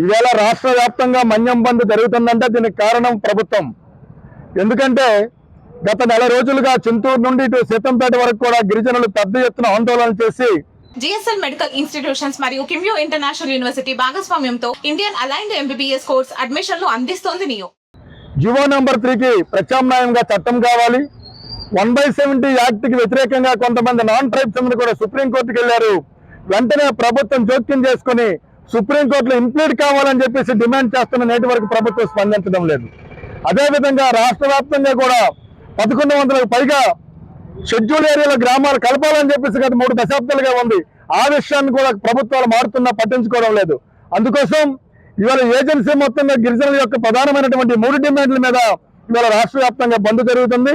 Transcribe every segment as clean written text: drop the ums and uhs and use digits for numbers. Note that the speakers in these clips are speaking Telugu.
ఇవాళ రాష్ట్ర వ్యాప్తంగా మన్యం బంద్ జరుగుతుందంటే దీనికి కారణం ప్రభుత్వం. ఎందుకంటే గత నెల రోజులుగా చింతూరు నుండి ఇటు సీతంపేట వరకు కూడా గిరిజనులు పెద్ద ఎత్తున ఆందోళన చేసి జిఎస్ఎల్ మెడికల్ ఇన్స్టిట్యూషన్స్ మరియు కిమ్యూ ఇంటర్నేషనల్ యూనివర్సిటీ భాగస్వామ్యంతో ఇండియన్ అలైన్డ్ ఎంబీబీఎస్ కోర్స్ అడ్మిషన్లు అందిస్తోంది నియో. జివో నెంబర్ 3కి ప్రత్యామ్నాయంగా చట్టం కావాలి. 1/70 యాక్ట్కి వ్యతిరేకంగా కొంతమంది నాన్ ట్రైబ్స్ అందరూ కూడా సుప్రీంకోర్టుకు వెళ్లారు. వెంటనే ప్రభుత్వం జోక్యం చేసుకుని సుప్రీంకోర్టులో ఇంప్లీడ్ కావాలని చెప్పేసి డిమాండ్ చేస్తున్న నేటి వరకు ప్రభుత్వం స్పందించడం లేదు. అదేవిధంగా రాష్ట్ర వ్యాప్తంగా కూడా 1100కు పైగా షెడ్యూల్ ఏరియాలో గ్రామాలు కలపాలని చెప్పేసి గత 3 దశాబ్దాలుగా ఉంది. ఆ విషయాన్ని కూడా ప్రభుత్వాలు మారుతున్నా పట్టించుకోవడం లేదు. అందుకోసం ఇవాళ ఏజెన్సీ మొత్తంగా గిరిజనుల యొక్క ప్రధానమైనటువంటి 3 డిమాండ్ల మీద ఇవాళ రాష్ట్ర వ్యాప్తంగా బంద్ జరుగుతుంది.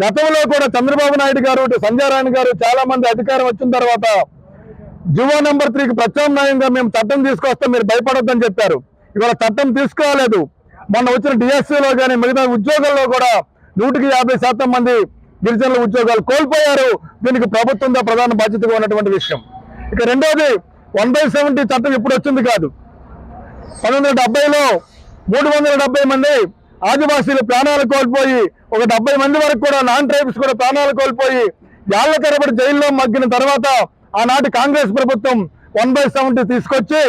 గతంలో కూడా చంద్రబాబు నాయుడు గారు, సంజయ్ రాయ్ గారు చాలా మంది అధికారం వచ్చిన తర్వాత జివో నెంబర్ 3కి ప్రత్యామ్నాయంగా మేము చట్టం తీసుకొస్తాం, మీరు భయపడొద్దని చెప్పారు. ఇవాళ చట్టం తీసుకోలేదు. మొన్న వచ్చిన డిఎస్సీలో కానీ మిగతా ఉద్యోగాల్లో కూడా 150% మంది గిరిజనుల ఉద్యోగాలు కోల్పోయారు. దీనికి ప్రభుత్వంతో ప్రధాన బాధ్యతగా ఉన్నటువంటి విషయం. ఇక రెండోది 1/70 చట్టం ఇప్పుడు వచ్చింది కాదు. 1970లో 370 మంది ఆదివాసీలు ప్రాణాలు కోల్పోయి ఒక 70 మంది వరకు కూడా నాన్ ట్రైబ్స్ కూడా ప్రాణాలు కోల్పోయి ఏళ్ల తరబడి జైల్లో మగ్గిన తర్వాత ఆనాటి కాంగ్రెస్ ప్రభుత్వం 1/70 తీసుకొచ్చి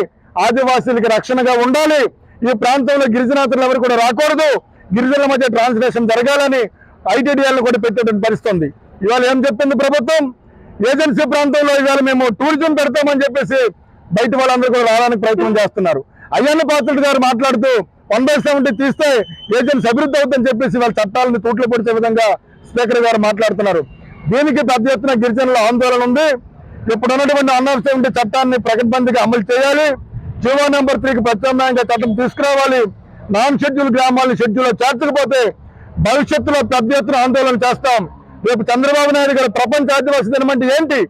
ఆదివాసీలకి రక్షణగా ఉండాలి, ఈ ప్రాంతంలో గిరిజనేతలు ఎవరు కూడా రాకూడదు, గిరిజనుల మధ్య ట్రాన్స్లేషన్ జరగాలని ఐటీడీఎల్ని కూడా పెట్టేటువంటి పరిస్థితుంది. ఇవాళ ఏం చెప్పింది ప్రభుత్వం? ఏజెన్సీ ప్రాంతంలో ఇవాళ మేము టూరిజం పెడతామని చెప్పేసి బయట వాళ్ళందరూ కూడా రావడానికి ప్రయత్నం చేస్తున్నారు. అయ్యన్న పాత్రుడు గారు మాట్లాడుతూ 1/70 తీస్తే ఏజెన్సీ అభివృద్ధి అవుతుందని చెప్పేసి వాళ్ళ చట్టాలను తూట్లు పొడిచే విధంగా స్పీకర్ గారు మాట్లాడుతున్నారు. దీనికి పెద్ద ఎత్తున గిరిజనుల ఆందోళన ఉంది. ఇప్పుడు ఉన్నటువంటి 1/70 చట్టాన్ని ప్రకటబందీగా అమలు చేయాలి. జివో నెంబర్ 3కి ప్రత్యామ్నాయంగా చట్టం తీసుకురావాలి. నాన్ షెడ్యూల్ గ్రామాలను షెడ్యూల్లో చేర్చకపోతే భవిష్యత్తులో పెద్ద ఎత్తున ఆందోళన చేస్తాం. రేపు చంద్రబాబు నాయుడు గారు ప్రపంచ ఆదివాసీ దినం అంటే ఏంటి?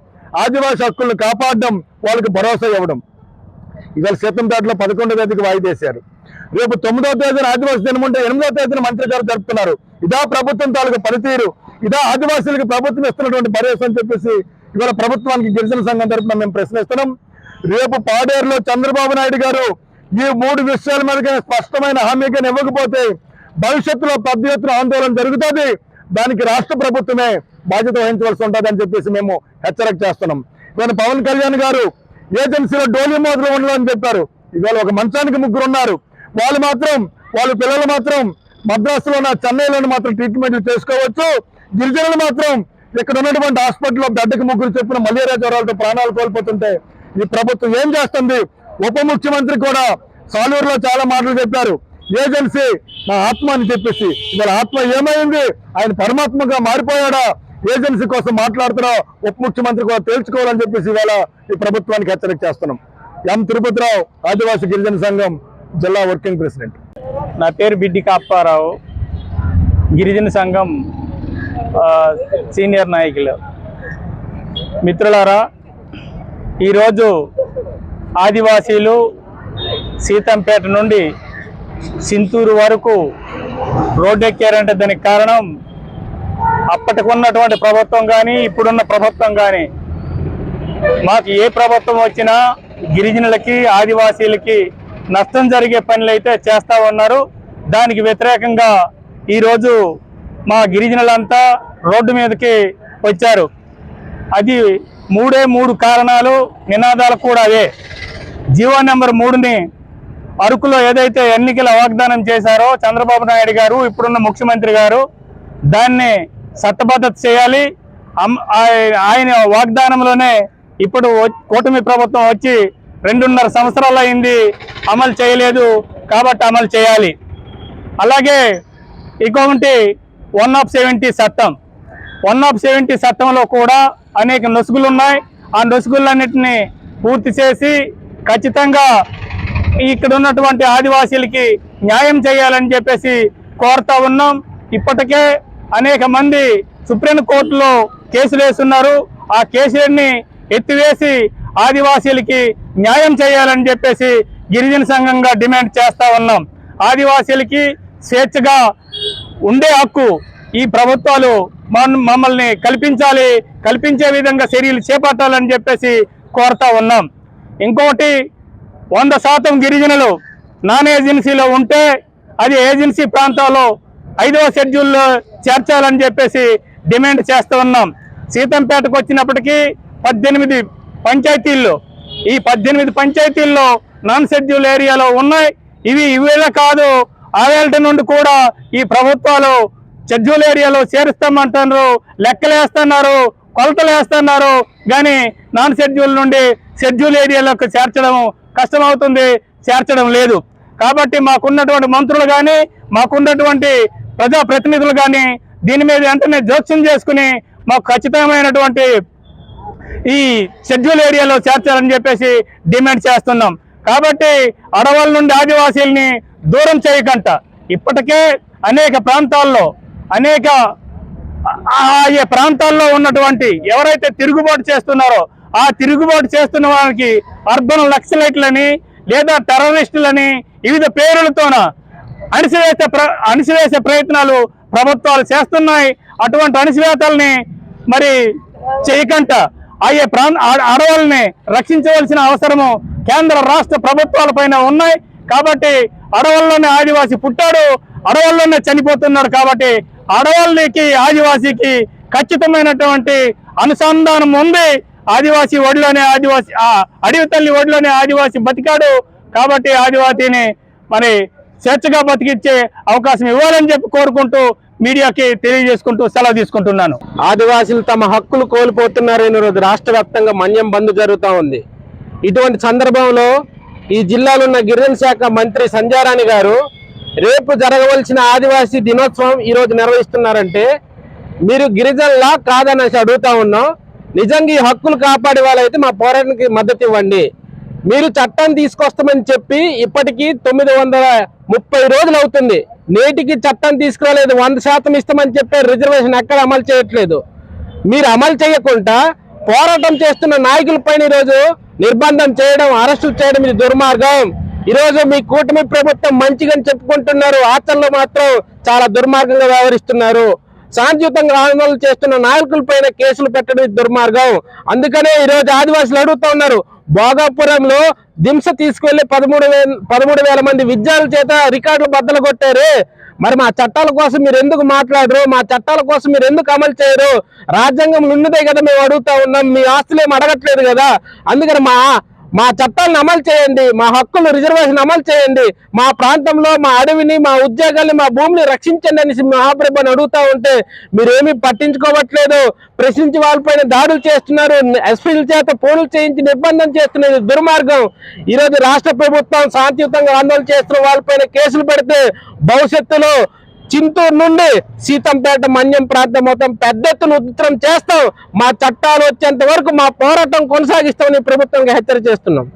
ఆదివాసీ హక్కులను కాపాడడం, వాళ్ళకి భరోసా ఇవ్వడం. ఇవాళ సీతంపేటలో 11వ తేదీకి వాయిదేశారు. రేపు 9వ తేదీన ఆదివాసీ దినం ఉంటే 8వ తేదీన మంత్రి గారు జరుపుతున్నారు. ఇదా ప్రభుత్వం తాలూకు పనితీరు? ఇదా ఆదివాసీలకు ప్రభుత్వం ఇస్తున్నటువంటి భరోసా అని చెప్పేసి ఇవాళ ప్రభుత్వానికి గిరిజన సంఘం తరఫున మేము ప్రశ్నిస్తున్నాం. రేపు పాడేరులో చంద్రబాబు నాయుడు గారు ఈ 3 విషయాల మీద స్పష్టమైన హామీగా ఇవ్వకపోతే భవిష్యత్తులో పెద్ద ఎత్తున ఆందోళన జరుగుతుంది. దానికి రాష్ట్ర ప్రభుత్వమే బాధ్యత వహించవలసి ఉంటుంది అని చెప్పేసి మేము హెచ్చరిక చేస్తున్నాం. ఇవాళ పవన్ కళ్యాణ్ గారు ఏజెన్సీలో డోలీ మోదలు ఉండాలని చెప్పారు. ఇవాళ ఒక మంచానికి 3 ఉన్నారు. వాళ్ళ పిల్లలు మాత్రం మద్రాసులోన చెన్నైలోనే మాత్రం ట్రీట్మెంట్లు చేసుకోవచ్చు. గిరిజనులు మాత్రం ఇక్కడ ఉన్నటువంటి హాస్పిటల్లో బెడ్కి 3 చెప్పిన మలేరియా జ్వరాలతో ప్రాణాలు కోల్పోతుంటే ఈ ప్రభుత్వం ఏం చేస్తుంది? ఉప ముఖ్యమంత్రి కూడా సాలూరులో చాలా మాటలు చెప్పారు. ఏజెన్సీ నా ఆత్మ అని చెప్పేసి ఇవాళ ఆత్మ ఏమైంది? ఆయన పరమాత్మగా మారిపోయాడా? ఏజెన్సీ కోసం మాట్లాడుతున్నా ఉప ముఖ్యమంత్రి కూడా తేల్చుకోవాలని చెప్పేసి ఇవాళ ఈ ప్రభుత్వానికి హెచ్చరిక చేస్తున్నాం. ఎం తిరుపతిరావు, ఆదివాసీ గిరిజన సంఘం జిల్లా వర్కింగ్ ప్రెసిడెంట్. నా పేరు బిడ్డి కాప్పారావు, గిరిజన సంఘం సీనియర్ నాయకులు. మిత్రులారా, ఈరోజు ఆదివాసీలు సీతంపేట నుండి సింతూరు వరకు రోడ్డెక్కారంటే దానికి కారణం అప్పటికున్నటువంటి ప్రభుత్వం కానీ ఇప్పుడున్న ప్రభుత్వం కానీ మాకు ఏ ప్రభుత్వం వచ్చినా గిరిజనులకి ఆదివాసీలకి నష్టం జరిగే పనులైతే చేస్తూ ఉన్నారు. దానికి వ్యతిరేకంగా ఈరోజు మా గిరిజనులంతా రోడ్డు మీదకి వచ్చారు. అది 3 కారణాలు, నినాదాలు కూడా అవే. జివో నెంబర్ 3ని అరకులో ఏదైతే ఎన్నికల వాగ్దానం చేశారో చంద్రబాబు నాయుడు గారు, ఇప్పుడున్న ముఖ్యమంత్రి గారు, దాన్ని చట్టబద్ధత చేయాలి. ఆయన వాగ్దానంలోనే ఇప్పుడు కూటమి ప్రభుత్వం వచ్చి 2.5 సంవత్సరాలు అయింది, అమలు చేయలేదు. కాబట్టి అమలు చేయాలి. అలాగే ఇంకొకటి 1/70 చట్టం. 1/70 చట్టంలో కూడా అనేక నొసుగులు ఉన్నాయి. ఆ నొసుగులన్నింటినీ పూర్తి చేసి ఖచ్చితంగా ఇక్కడ ఉన్నటువంటి ఆదివాసీలకి న్యాయం చేయాలని చెప్పేసి కోరుతా ఉన్నాం. ఇప్పటికే అనేక మంది సుప్రీంకోర్టులో కేసులు వేస్తున్నారు. ఆ కేసులన్నీ ఎత్తివేసి ఆదివాసీలకి న్యాయం చేయాలని చెప్పేసి గిరిజన సంఘంగా డిమాండ్ చేస్తా ఉన్నాం. ఆదివాసీలకి స్వేచ్ఛగా ఉండే హక్కు ఈ ప్రభుత్వాలు మమ్మల్ని కల్పించే విధంగా చర్యలు చేపట్టాలని చెప్పేసి కోరుతా ఉన్నాం. ఇంకొకటి 100% గిరిజనులు నాన్ ఏజెన్సీలో ఉంటే అది ఏజెన్సీ ప్రాంతాల్లో 5వ షెడ్యూల్లో చేర్చాలని చెప్పేసి డిమాండ్ చేస్తూ ఉన్నాం. సీతంపేటకు వచ్చినప్పటికీ 18 పంచాయతీల్లో ఈ 18 పంచాయతీల్లో నాన్ షెడ్యూల్ ఏరియాలో ఉన్నాయి. ఇవే కాదు, ఆవేళ నుండి కూడా ఈ ప్రభుత్వాలు షెడ్యూల్ ఏరియాలో చేరుస్తామంటున్నారు, లెక్కలేస్తున్నారు, కొలతలు వేస్తున్నారు. కానీ నాన్ షెడ్యూల్ నుండి షెడ్యూల్ ఏరియాలోకి చేర్చడం కష్టమవుతుంది, చేర్చడం లేదు. కాబట్టి మాకున్నటువంటి మంత్రులు కానీ మాకున్నటువంటి ప్రజాప్రతినిధులు కానీ దీని మీద వెంటనే జోక్యం చేసుకుని మాకు ఖచ్చితమైనటువంటి ఈ షెడ్యూల్ ఏరియాలో చేర్చాలని చెప్పేసి డిమాండ్ చేస్తున్నాం. కాబట్టి అడవుల నుండి ఆదివాసీల్ని దూరం చేయకంట ఇప్పటికే అనేక ప్రాంతాల్లో ఉన్నటువంటి ఎవరైతే తిరుగుబాటు చేస్తున్నారో ఆ తిరుగుబాటు చేస్తున్న వారికి అర్బన్ నక్సలైట్లని లేదా టెర్రరిస్టులని వివిధ పేర్లతోన అణిసివేసే ప్రయత్నాలు ప్రభుత్వాలు చేస్తున్నాయి. అటువంటి అణిసివేతల్ని మరి చేయకంట అడవుల్ని రక్షించవలసిన అవసరము కేంద్ర రాష్ట్ర ప్రభుత్వాలపైన ఉన్నాయి. కాబట్టి అడవుల్లోనే ఆదివాసి పుట్టాడు, అడవుల్లోనే చనిపోతున్నాడు. కాబట్టి అడవులకి ఆదివాసీకి ఖచ్చితమైనటువంటి అనుసంధానం ఉంది. ఆదివాసీ ఒడిలోనే అడవి తల్లి ఒడిలోనే ఆదివాసీ బతికాడు. కాబట్టి ఆదివాసీని మరి స్వేచ్ఛగా బతికిచ్చే అవకాశం ఇవ్వాలని చెప్పి కోరుకుంటూ మీడియాకి తెలియజేసుకుంటూ సెలవు తీసుకుంటున్నాను. ఆదివాసీలు తమ హక్కులు కోల్పోతున్నారని రోజు రాష్ట్ర వ్యాప్తంగా మన్యం బంద్ జరుగుతూ ఉంది. ఇటువంటి సందర్భంలో ఈ జిల్లాలో ఉన్న గిరిజన శాఖ మంత్రి సంధ్యారాణి గారు రేపు జరగవలసిన ఆదివాసీ దినోత్సవం ఈరోజు నిర్వహిస్తున్నారంటే మీరు గిరిజనులా కాదనేసి అడుగుతా ఉన్నాం. నిజంగా ఈ హక్కులు కాపాడే వాళ్ళైతే మా పోరాటానికి మద్దతు ఇవ్వండి. మీరు చట్టం తీసుకొస్తామని చెప్పి ఇప్పటికీ 930 రోజులు అవుతుంది. నేటికి చట్టం తీసుకురాలేదు. 100% ఇస్తామని చెప్పే రిజర్వేషన్ ఎక్కడ అమలు చేయట్లేదు. మీరు అమలు చేయకుండా పోరాటం చేస్తున్న నాయకులపైన ఈరోజు నిర్బంధం చేయడం, అరెస్టులు చేయడం ఇది దుర్మార్గం. ఈరోజు మీ కూటమి ప్రభుత్వం మంచిగా చెప్పుకుంటున్నారు, ఆచరణలో మాత్రం చాలా దుర్మార్గంగా వ్యవహరిస్తున్నారు. శాంతియుతంగా ఆందోళన చేస్తున్న నాయకులపైన కేసులు పెట్టడం ఇది దుర్మార్గం. అందుకనే ఈరోజు ఆదివాసులు అడుగుతూ ఉన్నారు. భోగాపురంలో దింస తీసుకెళ్లి 13,000 మంది విద్యార్థుల చేత రికార్డులు బద్దలు కొట్టారు. మరి మా చట్టాల కోసం మీరు ఎందుకు మాట్లాడరు? మా చట్టాల కోసం మీరు ఎందుకు అమలు చేయరు? రాజ్యాంగం ఉన్నదే కదా మేము అడుగుతా ఉన్నాం, మీ ఆస్తులు ఏమి అడగట్లేదు కదా. అందుకని మా చట్టాలను అమలు చేయండి, మా హక్కులు రిజర్వేషన్ అమలు చేయండి, మా ప్రాంతంలో మా అడవిని, మా ఉద్యోగాల్ని, మా భూమిని రక్షించండి అనేసి మహాప్రభుని అడుగుతా ఉంటే మీరేమీ పట్టించుకోవట్లేదు. ప్రశ్నించి వాళ్ళపైన దాడులు చేస్తున్నారు, ఎస్పీల చేత ఫోన్లు చేయించి నిర్బంధం చేస్తున్నారు. దుర్మార్గం. ఈరోజు రాష్ట్ర ప్రభుత్వం శాంతియుతంగా ఆందోళన చేస్తున్న వాళ్ళపైన కేసులు పెడితే భవిష్యత్తులో చింతూరు నుండి సీతంపేట మన్యం ప్రాంతం మొత్తం పెద్ద ఎత్తున ఉధృతం చేస్తాం. మా చట్టాలు వచ్చేంత వరకు మా పోరాటం కొనసాగిస్తామని ప్రభుత్వంగా హెచ్చరిక చేస్తున్నాం.